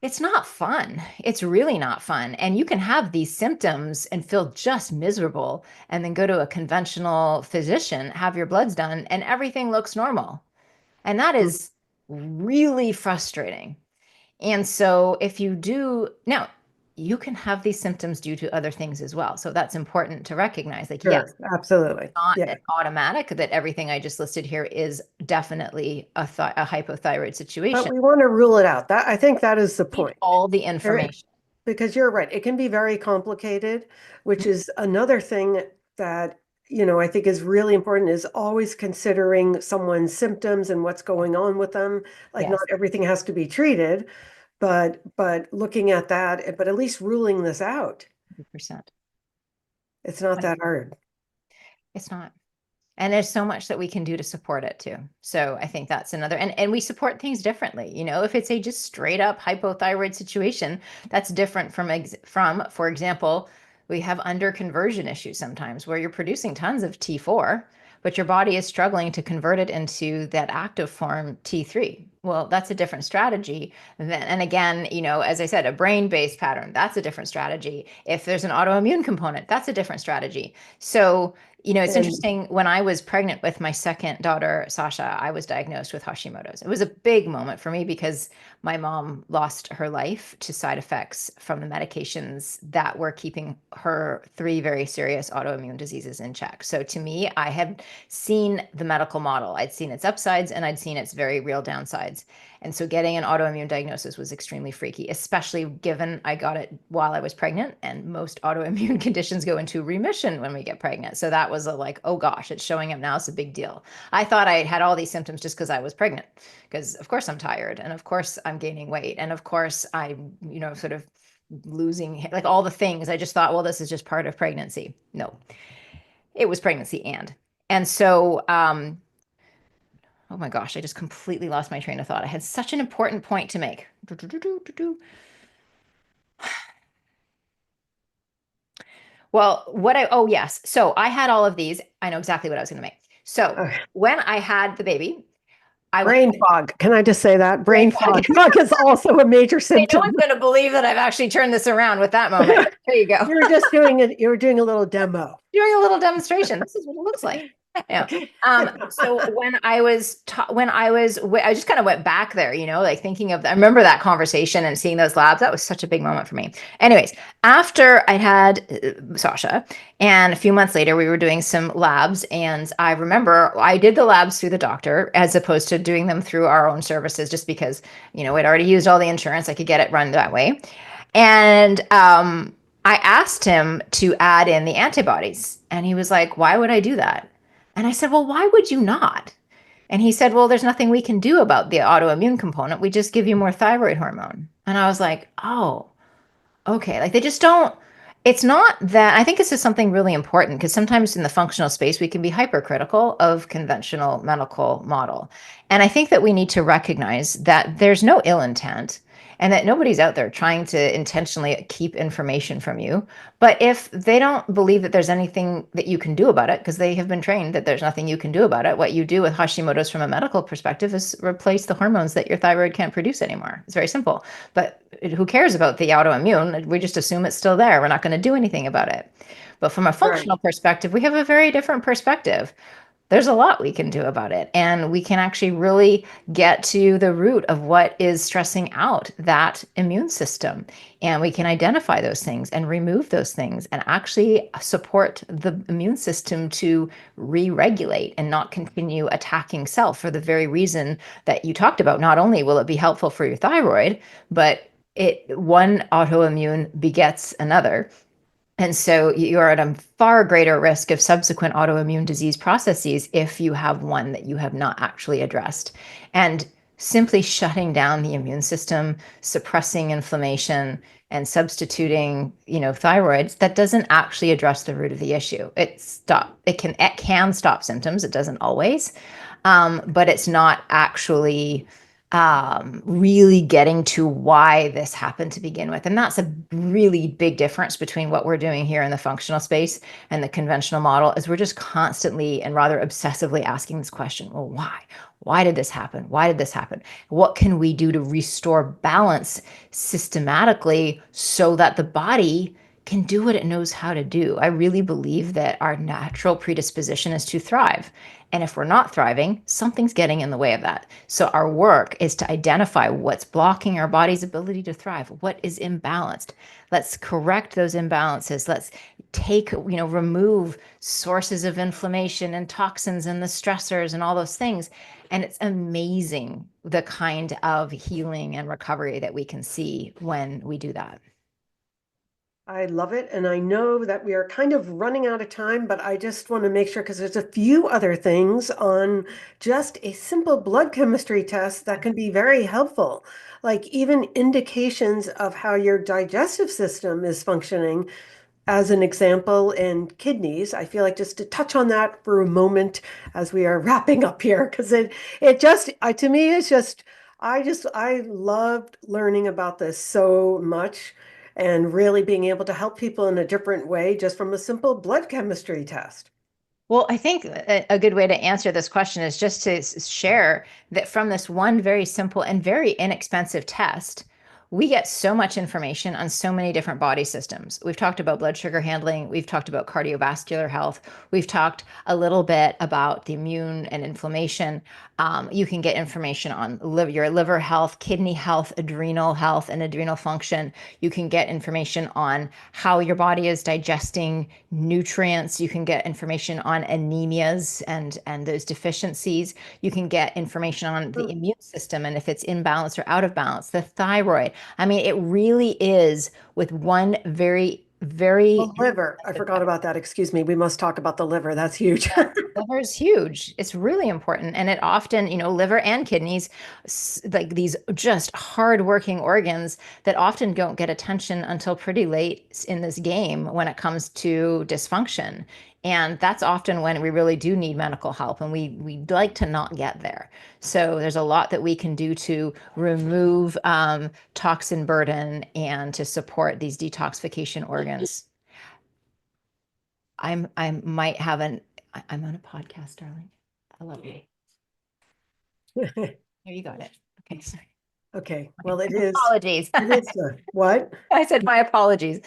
It's not fun. It's really not fun. And you can have these symptoms and feel just miserable, and then go to a conventional physician, have your bloods done, and everything looks normal. And that is really frustrating. And so, if you do now, you can have these symptoms due to other things as well. So that's important to recognize. Like, yes, Sure, absolutely. not Yeah. an automatic that everything I just listed here is definitely a hypothyroid But situation. we want to rule it out. I think that is the Need point. all the There, information. because you're right, it can be very complicated, which is another thing that, I think is really important is always considering someone's symptoms and what's going on with them. Like not Yes, everything has to be treated, but looking at that, but at least ruling this out. 100%. It's not that hard. It's not. And there's so much that we can do to support it too. So I think that's another, and we support things differently. If it's a just straight up hypothyroid situation, that's different from, for example, we have under conversion issues sometimes where you're producing tons of T4, but your body is struggling to convert it into that active form T3. Well, that's a different strategy. And again, as I said, a brain-based pattern, that's a different strategy. If there's an autoimmune component, that's a different strategy. So it's And interesting. When I was pregnant with my second daughter, Sasha, I was diagnosed with Hashimoto's. It was a big moment for me because my mom lost her life to side effects from the medications that were keeping her three very serious autoimmune diseases in check. So to me, I had seen the medical model. I'd seen its upsides and I'd seen its very real downsides. And so getting an autoimmune diagnosis was extremely freaky, especially given I got it while I was pregnant. And most autoimmune conditions go into remission when we get pregnant. So that was like, oh gosh, it's showing up now. It's a big deal. I thought I had all these symptoms just because I was pregnant, because of course I'm tired. And of course I'm gaining weight. And of course I'm, sort of losing, like all the things. I just thought, well, this is just part of pregnancy. No, it was pregnancy and so oh my gosh, I just completely lost my train of thought. I had such an important point to make. Well, oh yes. So I had all of these. I know exactly what I was going to make. So Okay. when I had the baby, I went Brain fog. Can I just say that? brain Brain fog. fog. Fog is also a major Okay, no symptom. one's going to believe that I've actually turned this around with that moment. There you go. You were just doing it. You were doing a little demo. Doing a little demonstration. This is what it looks like. Yeah. So when I was I just kind of went back there, like thinking of, I remember that conversation and seeing those labs. That was such a big moment for me. Anyways, after I had Sasha, and a few months later, we were doing some labs, and I remember I did the labs through the doctor as opposed to doing them through our own services, just because, we'd already used all the insurance. I could get it run that way. And I asked him to add in the antibodies, and he was like, "Why would I do that?" And I said, "Well, why would you not?" And he said, "Well, there's nothing we can do about the autoimmune component. We just give you more thyroid hormone." And I was like, "Oh, okay." Like they just don't, it's not that, I think this is something really important because sometimes in the functional space, we can be hypercritical of conventional medical model. And I think that we need to recognize that there's no ill intent and that nobody's out there trying to intentionally keep information from you. But if they don't believe that there's anything that you can do about it, because they have been trained that there's nothing you can do about it, what you do with Hashimoto's from a medical perspective is replace the hormones that your thyroid can't produce anymore. It's very simple. But who cares about the autoimmune? We just assume it's still there. We're not going to do anything about it. But from a Right. functional perspective, we have a very different perspective. There's a lot we can do about it. And we can actually really get to the root of what is stressing out that immune system. And we can identify those things and remove those things and actually support the immune system to re regulate and not continue attacking self for the very reason that you talked about. Not only will it be helpful for your thyroid, but one autoimmune begets another. And so you're at a far greater risk of subsequent autoimmune disease processes if you have one that you have not actually addressed. And simply shutting down the immune system, suppressing inflammation, and substituting, thyroids, that doesn't actually address the root of the issue. It can stop symptoms. It doesn't always, but it's not actually really getting to why this happened to begin with. And that's a really big difference between what we're doing here in the functional space and the conventional model is we're just constantly and rather obsessively asking this question, well, why? Why did this happen? Why did this happen? What can we do to restore balance systematically so that the body can do what it knows how to do? I really believe that our natural predisposition is to thrive. And if we're not thriving, something's getting in the way of that. So our work is to identify what's blocking our body's ability to thrive, what is imbalanced. Let's correct those imbalances. Let's remove sources of inflammation and toxins and the stressors and all those things. And it's amazing the kind of healing and recovery that we can see when we do that. I love it. And I know that we are kind of running out of time, but I just want to make sure because there's a few other things on just a simple blood chemistry test that can be very helpful. Like even indications of how your digestive system is functioning, as an example, in kidneys. I feel like just to touch on that for a moment as we are wrapping up here, because it just to me it's just I loved learning about this so much and really being able to help people in a different way just from a simple blood chemistry test. Well, I think a good way to answer this question is just to share that from this one very simple and very inexpensive test, we get so much information on so many different body systems. We've talked about blood sugar handling. We've talked about cardiovascular health. We've talked a little bit about the immune and inflammation. You can get information on your liver health, kidney health, and adrenal function. You can get information on how your body is digesting nutrients. You can get information on anemias and those deficiencies. You can get information on the immune system and if it's in balance or out of balance, the thyroid. I mean, it really is with one very very The liver. I forgot about that. Excuse me. We must talk about the liver. That's huge. liver is huge. It's really important. And it often, liver and kidneys, like these just hardworking organs that often don't get attention until pretty late in this game when it comes to dysfunction. And that's often when we really do need medical help. And we like to not get there. So there's a lot that we can do to remove toxin burden and to support these detoxification organs. I might have I'm on a podcast, darling. I love you. Here, you got it. Okay, sorry. Okay. Well, it is. Apologies. It is what? I said my apologies.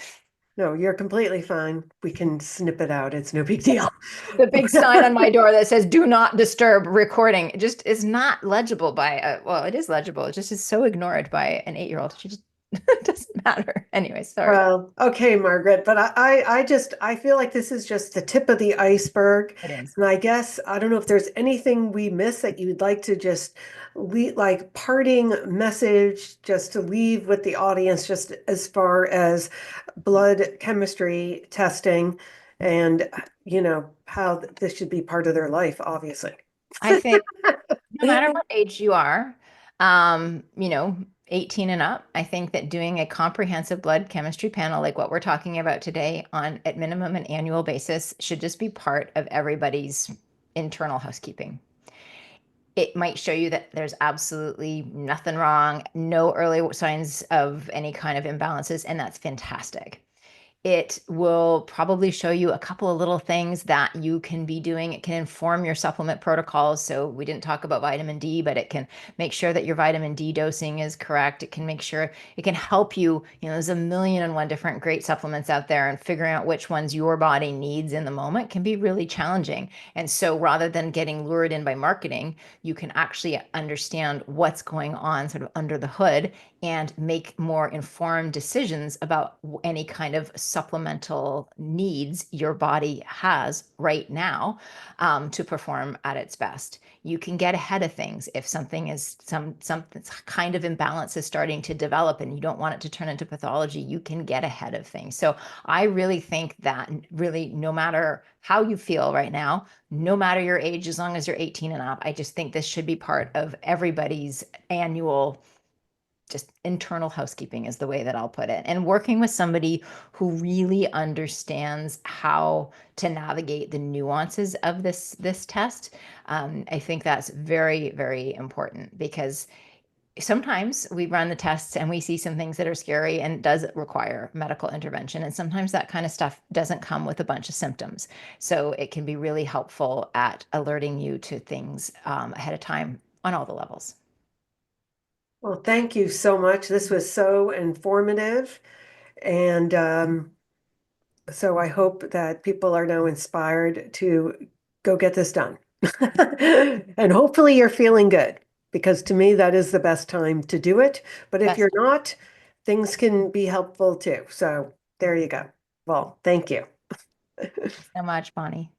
No, you're completely fine. We can snip it out. It's no big deal. The big sign on my door that says "Do not disturb recording" it just is not legible by well, it is legible. It just is so ignored by an 8-year-old. She just it doesn't matter. Anyway, sorry. Well, okay, Margaret, but I feel like this is just the tip of the iceberg. It is. And I guess I don't know if there's anything we missed that you'd like to just leave, like parting message, just to leave with the audience, just as far as blood chemistry testing and how this should be part of their life, obviously. I think no matter what age you are, 18 and up, I think that doing a comprehensive blood chemistry panel like what we're talking about today on at minimum an annual basis should just be part of everybody's internal housekeeping. It might show you that there's absolutely nothing wrong, no early signs of any kind of imbalances, and that's fantastic. It will probably show you a couple of little things that you can be doing. It can inform your supplement protocols. So we didn't talk about vitamin D, but it can make sure that your vitamin D dosing is correct. It can make sure it can help you. There's a million and one different great supplements out there, and figuring out which ones your body needs in the moment can be really challenging. And so rather than getting lured in by marketing, you can actually understand what's going on sort of under the hood and make more informed decisions about any kind of supplemental needs your body has right now to perform at its best. You can get ahead of things if something is some kind of imbalance is starting to develop and you don't want it to turn into pathology. You can get ahead of things. So I really think that really no matter how you feel right now, no matter your age, as long as you're 18 and up, I just think this should be part of everybody's annual just internal housekeeping is the way that I'll put it. And working with somebody who really understands how to navigate the nuances of this test, I think that's very, very important, because sometimes we run the tests and we see some things that are scary and does require medical intervention. And sometimes that kind of stuff doesn't come with a bunch of symptoms. So it can be really helpful at alerting you to things ahead of time on all the levels. Well, thank you so much. This was so informative. And so I hope that people are now inspired to go get this done. And hopefully you're feeling good, because to me, that is the best time to do it. But if you're not, things can be helpful too. So there you go. Well, thank you. So much, Bonni.